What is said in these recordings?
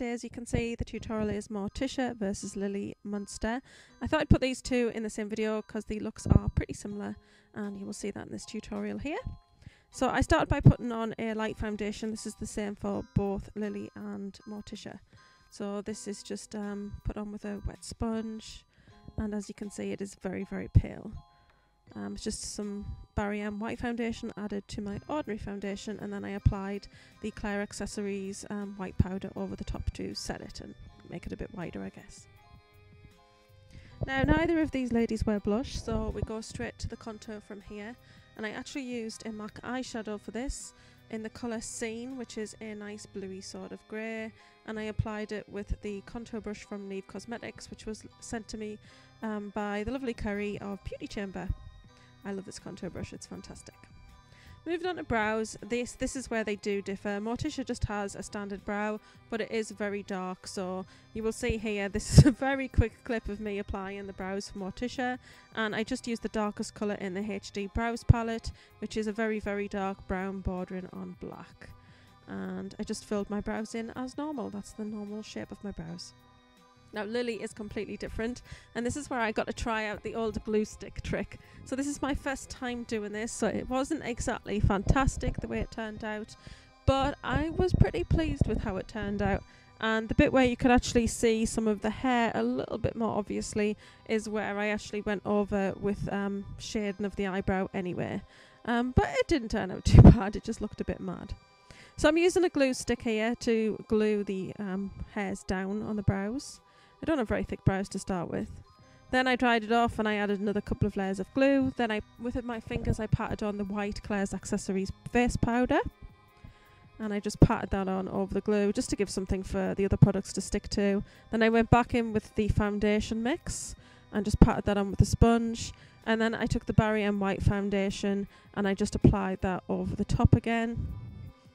today, as you can see, the tutorial is Morticia versus Lily Munster. I thought I'd put these two in the same video because the looks are pretty similar, and you will see that in this tutorial here. So I started by putting on a light foundation. This is the same for both Lily and Morticia. So this is just put on with a wet sponge, and as you can see, it is very, very pale. It's just some Barry M white foundation added to my ordinary foundation, and then I applied the Claire Accessories white powder over the top to set it and make it a bit wider, I guess. Now, neither of these ladies wear blush, so we go straight to the contour from here, and I actually used a MAC eyeshadow for this in the colour Scene, which is a nice bluey sort of grey, and I applied it with the contour brush from Neve Cosmetics, which was sent to me by the lovely Curry of Beauty Chamber. I love this contour brush, it's fantastic. Moving on to brows, this is where they do differ. Morticia just has a standard brow, but it is very dark, so you will see here, this is a very quick clip of me applying the brows for Morticia, and I just used the darkest colour in the HD Brows palette, which is a very, very dark brown bordering on black. And I just filled my brows in as normal. That's the normal shape of my brows. Now Lily is completely different, and this is where I got to try out the old glue stick trick. So this is my first time doing this, so it wasn't exactly fantastic the way it turned out, but I was pretty pleased with how it turned out. And the bit where you could actually see some of the hair a little bit more obviously is where I actually went over with shading of the eyebrow anyway. But it didn't turn out too bad, it just looked a bit mad. So I'm using a glue stick here to glue the hairs down on the brows. I don't have very thick brows to start with. Then I dried it off and I added another couple of layers of glue. Then with my fingers I patted on the white Claire's Accessories face powder. And I just patted that on over the glue just to give something for the other products to stick to. Then I went back in with the foundation mix and just patted that on with a sponge. And then I took the Barry M white foundation and I just applied that over the top again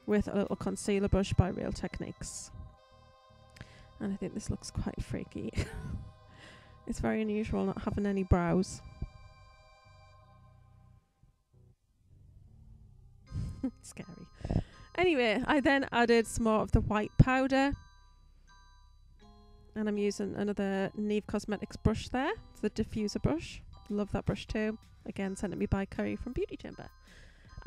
with a little concealer brush by Real Techniques. And I think this looks quite freaky. It's very unusual not having any brows. Scary. Anyway, I then added some more of the white powder. And I'm using another Neve Cosmetics brush there. It's the diffuser brush. Love that brush too. Again, sent to me by Curry from Beauty Chamber.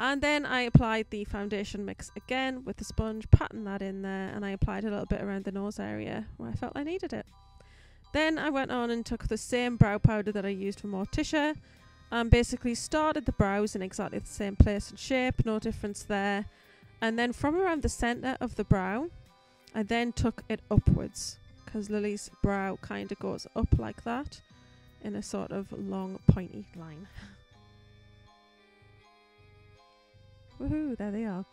And then I applied the foundation mix again with the sponge, patting that in there, and I applied a little bit around the nose area where I felt I needed it. Then I went on and took the same brow powder that I used for Morticia and basically started the brows in exactly the same place and shape, no difference there. And then from around the centre of the brow, I then took it upwards because Lily's brow kind of goes up like that in a sort of long pointy line. Woohoo, there they are.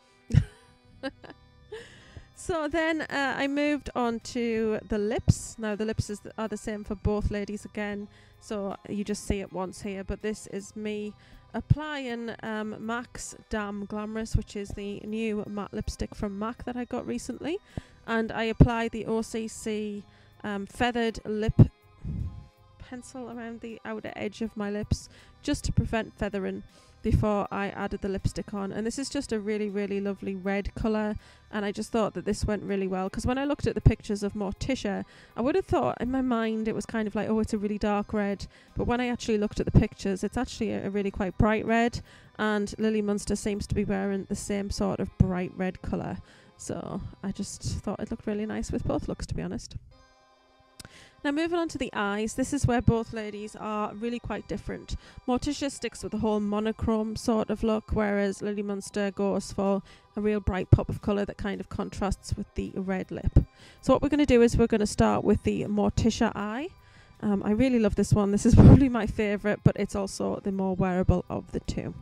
So then I moved on to the lips. Now the lips are the same for both ladies again, so you just see it once here, but this is me applying MAC's Damn Glamorous, which is the new matte lipstick from MAC that I got recently, and I applied the OCC feathered lip pencil around the outer edge of my lips just to prevent feathering before I added the lipstick on. And this is just a really, really lovely red colour, and I just thought that this went really well because when I looked at the pictures of Morticia, I would have thought in my mind it was kind of like, oh, it's a really dark red, but when I actually looked at the pictures, it's actually a really quite bright red, and Lily Munster seems to be wearing the same sort of bright red colour, so I just thought it looked really nice with both looks, to be honest. Now moving on to the eyes, this is where both ladies are really quite different. Morticia sticks with the whole monochrome sort of look, whereas Lily Munster goes for a real bright pop of colour that kind of contrasts with the red lip. So what we're going to do is we're going to start with the Morticia eye. I really love this one. This is probably my favourite, but it's also the more wearable of the two.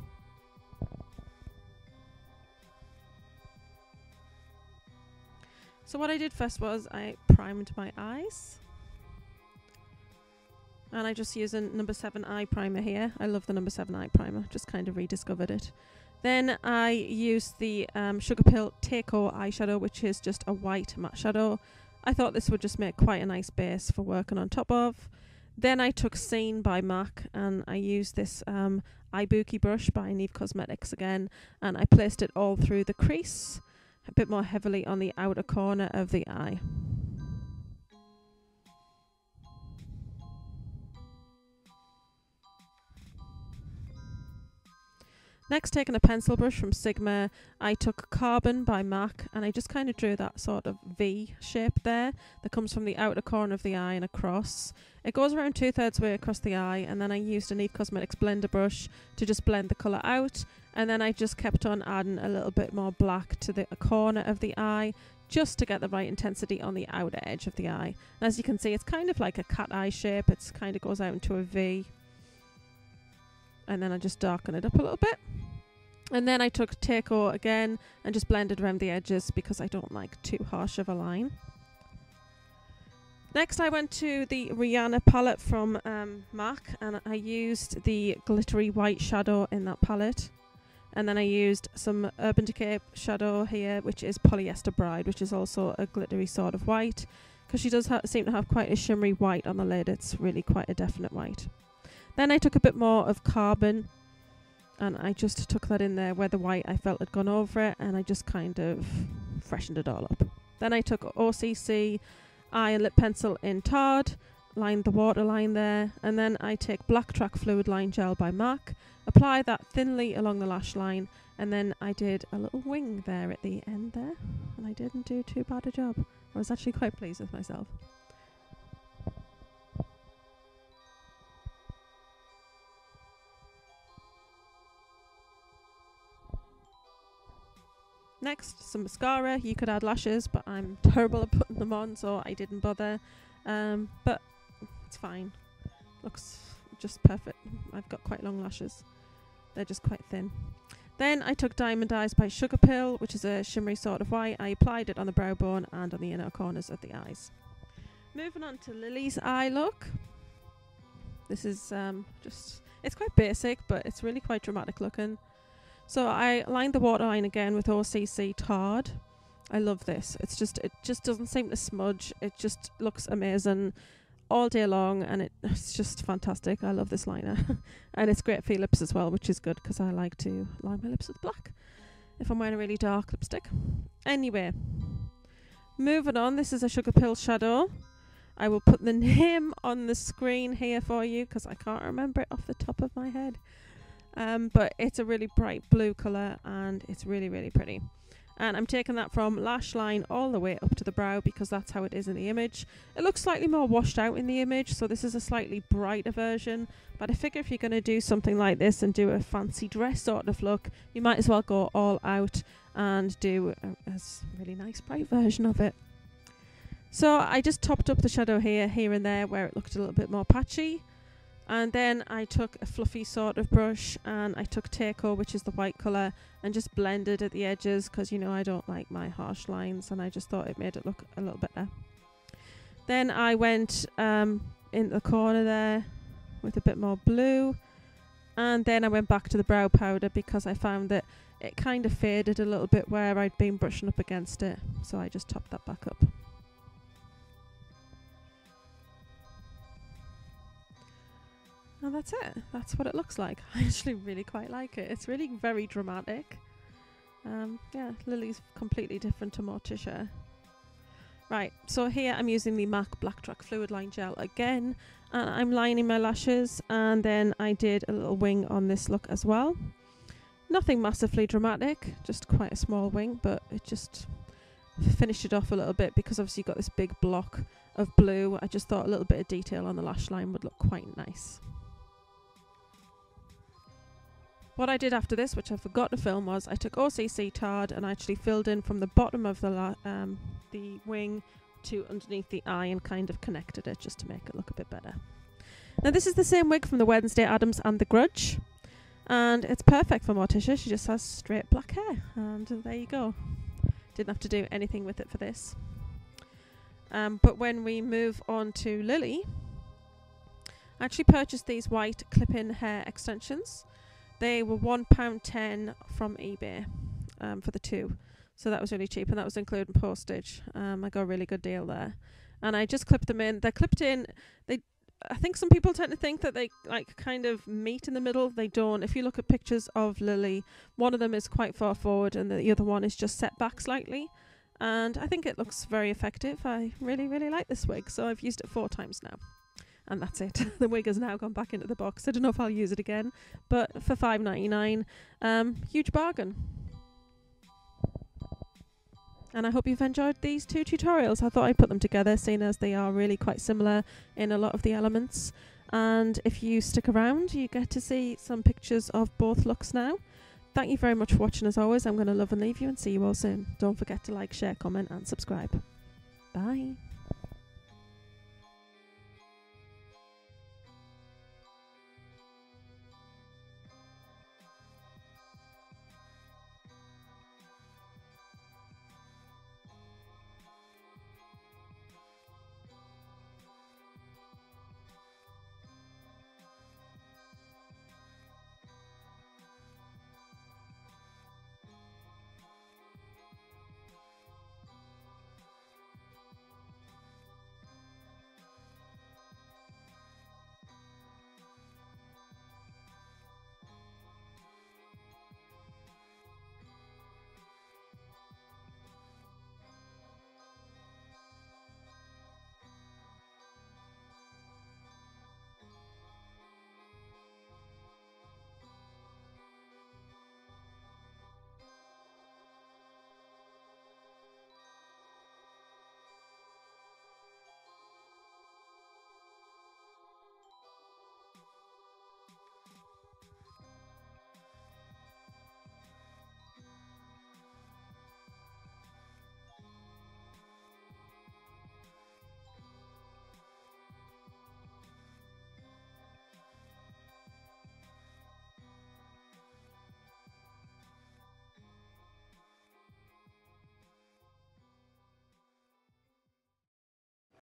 So what I did first was I primed my eyes. And I just use a number 7 eye primer here. I love the number 7 eye primer, just kind of rediscovered it. Then I used the Sugar Pill Take-O eyeshadow, which is just a white matte shadow. I thought this would just make quite a nice base for working on top of. Then I took Scene by MAC and I used this eye bookie brush by Neve Cosmetics again, and I placed it all through the crease, a bit more heavily on the outer corner of the eye. Next, taking a pencil brush from Sigma, I took Carbon by MAC and I just kind of drew that sort of V shape there that comes from the outer corner of the eye and across. It goes around 2/3 way across the eye, and then I used a Neve Cosmetics blender brush to just blend the colour out, and then I just kept on adding a little bit more black to the corner of the eye just to get the right intensity on the outer edge of the eye. And as you can see, it's kind of like a cat eye shape. It kind of goes out into a V. And then I just darken it up a little bit. And then I took Teiko again and just blended around the edges because I don't like too harsh of a line. Next I went to the Rihanna palette from MAC, and I used the glittery white shadow in that palette. And then I used some Urban Decay shadow here, which is Polyester Bride, which is also a glittery sort of white, because she does seem to have quite a shimmery white on the lid. It's really quite a definite white. Then I took a bit more of Carbon, and I just took that in there where the white I felt had gone over it, and I just kind of freshened it all up. Then I took OCC eye and lip pencil in Tard, lined the waterline there, and then I take Black Track Fluid Line Gel by MAC, apply that thinly along the lash line, and then I did a little wing there at the end there, and I didn't do too bad a job. I was actually quite pleased with myself. Next, some mascara. You could add lashes, but I'm terrible at putting them on, so I didn't bother. But it's fine. Looks just perfect. I've got quite long lashes. They're just quite thin. Then I took Diamond Eyes by Sugar Pill, which is a shimmery sort of white. I applied it on the brow bone and on the inner corners of the eyes. Moving on to Lily's eye look. This is it's quite basic, but it's really quite dramatic looking. So I lined the waterline again with OCC Tard. I love this. It just doesn't seem to smudge. It just looks amazing all day long, and it's just fantastic. I love this liner. And it's great for your lips as well, which is good because I like to line my lips with black if I'm wearing a really dark lipstick. Anyway, moving on. This is a Sugar Pill shadow. I will put the name on the screen here for you because I can't remember it off the top of my head. But it's a really bright blue colour, and it's really, really pretty. And I'm taking that from lash line all the way up to the brow because that's how it is in the image. It looks slightly more washed out in the image, so this is a slightly brighter version. But I figure if you're going to do something like this and do a fancy dress sort of look, you might as well go all out and do a really nice bright version of it. So I just topped up the shadow here and there where it looked a little bit more patchy. And then I took a fluffy sort of brush and I took Teiko, which is the white colour, and just blended at the edges because, you know, I don't like my harsh lines, and I just thought it made it look a little better. Then I went in the corner there with a bit more blue, and then I went back to the brow powder because I found that it kind of faded a little bit where I'd been brushing up against it, so I just topped that back up. And that's it. That's what it looks like. I actually really quite like it. It's really very dramatic. Yeah, Lily's completely different to Morticia. Right, so here I'm using the MAC Black Track Fluid Line Gel again. And I'm lining my lashes, and then I did a little wing on this look as well. Nothing massively dramatic, just quite a small wing, but it just finished it off a little bit because obviously you've got this big block of blue. I just thought a little bit of detail on the lash line would look quite nice. What I did after this, which I forgot to film, was I took OCC Tard and I actually filled in from the bottom of the wing to underneath the eye and kind of connected it just to make it look a bit better. Now this is the same wig from the Wednesday Addams and The Grudge, and it's perfect for Morticia. She just has straight black hair, and there you go. Didn't have to do anything with it for this. But when we move on to Lily, I actually purchased these white clip-in hair extensions. They were £1.10 from eBay for the two, so that was really cheap, and that was including postage. I got a really good deal there, and I just clipped them in. They're clipped in. I think some people tend to think that they like kind of meet in the middle. They don't. If you look at pictures of Lily, one of them is quite far forward, and the other one is just set back slightly. And I think it looks very effective. I really, really like this wig, so I've used it 4 times now. and that's it. The wig has now gone back into the box. I don't know if I'll use it again, but for $5.99, huge bargain. And I hope you've enjoyed these two tutorials. I thought I'd put them together, seeing as they are really quite similar in a lot of the elements. And if you stick around, you get to see some pictures of both looks now. Thank you very much for watching. As always, I'm going to love and leave you and see you all soon. Don't forget to like, share, comment and subscribe. Bye.